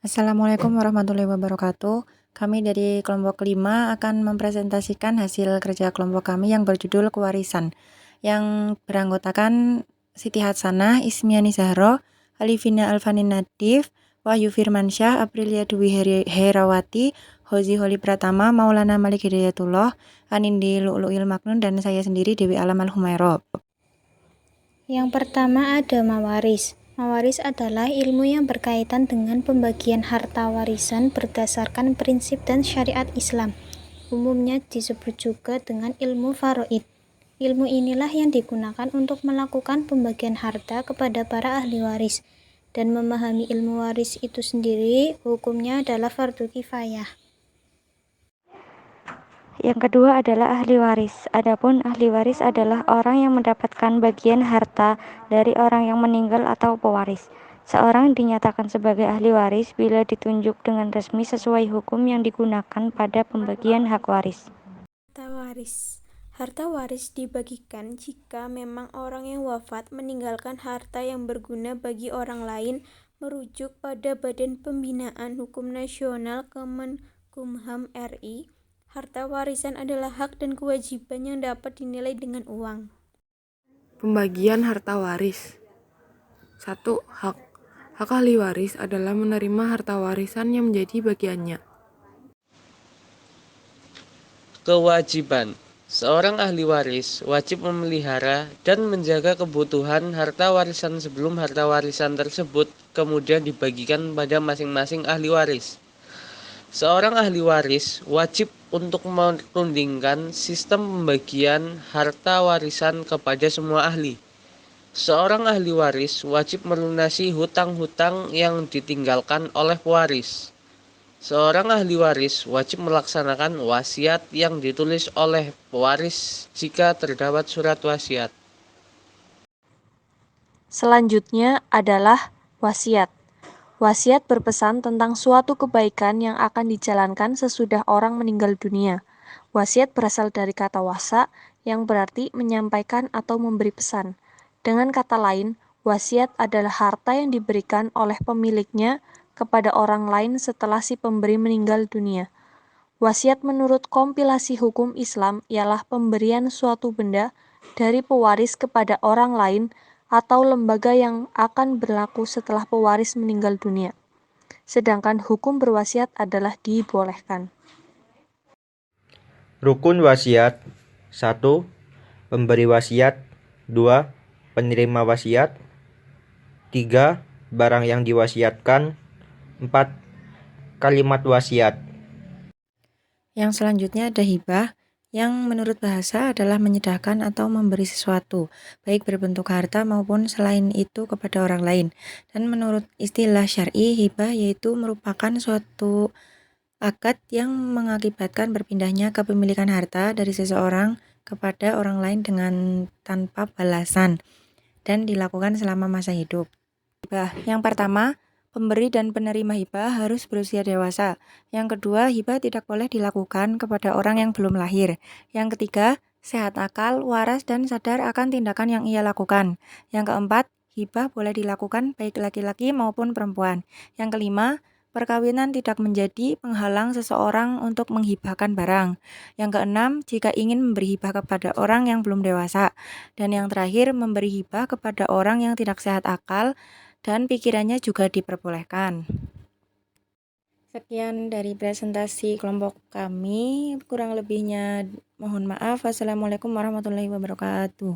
Assalamualaikum warahmatullahi wabarakatuh. Kami dari kelompok 5 akan mempresentasikan hasil kerja kelompok kami yang berjudul Kewarisan, yang beranggotakan Siti Hatsanah, Ismiani Zahro, Alifina Alfanin Nadif, Wahyu Firmansyah, Aprilia Dwi Herawati, Hozi Holi Pratama, Maulana Malik Hidayatullah, Anindi Lu'lu'il Maknun, dan saya sendiri Dewi Alam Al-Humairo. Yang pertama ada mawaris. Mawaris adalah ilmu yang berkaitan dengan pembagian harta warisan berdasarkan prinsip dan syariat Islam. Umumnya disebut juga dengan ilmu faraid. Ilmu inilah yang digunakan untuk melakukan pembagian harta kepada para ahli waris. Dan memahami ilmu waris itu sendiri, hukumnya adalah fardu kifayah. Yang kedua adalah ahli waris. Adapun ahli waris adalah orang yang mendapatkan bagian harta dari orang yang meninggal atau pewaris. Seorang dinyatakan sebagai ahli waris bila ditunjuk dengan resmi sesuai hukum yang digunakan pada pembagian hak waris. Harta waris. Harta waris dibagikan jika memang orang yang wafat meninggalkan harta yang berguna bagi orang lain, merujuk pada Badan Pembinaan Hukum Nasional Kemenkumham RI. Harta warisan adalah hak dan kewajiban yang dapat dinilai dengan uang. Pembagian harta waris. 1. Hak. Hak ahli waris adalah menerima harta warisan yang menjadi bagiannya. Kewajiban. Seorang ahli waris wajib memelihara dan menjaga kebutuhan harta warisan sebelum harta warisan tersebut kemudian dibagikan pada masing-masing ahli waris. Seorang ahli waris wajib untuk merundingkan sistem pembagian harta warisan kepada semua ahli. Seorang ahli waris wajib melunasi hutang-hutang yang ditinggalkan oleh pewaris. Seorang ahli waris wajib melaksanakan wasiat yang ditulis oleh pewaris jika terdapat surat wasiat. Selanjutnya adalah wasiat. Wasiat berpesan tentang suatu kebaikan yang akan dijalankan sesudah orang meninggal dunia. Wasiat berasal dari kata wasa yang berarti menyampaikan atau memberi pesan. Dengan kata lain, wasiat adalah harta yang diberikan oleh pemiliknya kepada orang lain setelah si pemberi meninggal dunia. Wasiat menurut kompilasi hukum Islam ialah pemberian suatu benda dari pewaris kepada orang lain atau lembaga yang akan berlaku setelah pewaris meninggal dunia. Sedangkan hukum berwasiat adalah dibolehkan. Rukun wasiat. 1. Pemberi wasiat. 2. Penerima wasiat. 3. Barang yang diwasiatkan. 4. Kalimat wasiat. Yang selanjutnya ada hibah, yang menurut bahasa adalah menyedahkan atau memberi sesuatu, baik berbentuk harta maupun selain itu kepada orang lain. Dan menurut istilah syar'i, hibah yaitu merupakan suatu akad yang mengakibatkan berpindahnya kepemilikan harta dari seseorang kepada orang lain dengan tanpa balasan dan dilakukan selama masa hidup. Hibah yang pertama, pemberi dan penerima hibah harus berusia dewasa. Yang kedua, hibah tidak boleh dilakukan kepada orang yang belum lahir. Yang ketiga, sehat akal, waras, dan sadar akan tindakan yang ia lakukan. Yang keempat, hibah boleh dilakukan baik laki-laki maupun perempuan. Yang kelima, perkawinan tidak menjadi penghalang seseorang untuk menghibahkan barang. Yang keenam, jika ingin memberi hibah kepada orang yang belum dewasa. Dan yang terakhir, memberi hibah kepada orang yang tidak sehat akal dan pikirannya juga diperbolehkan. Sekian dari presentasi kelompok kami, kurang lebihnya mohon maaf. Wassalamualaikum warahmatullahi wabarakatuh.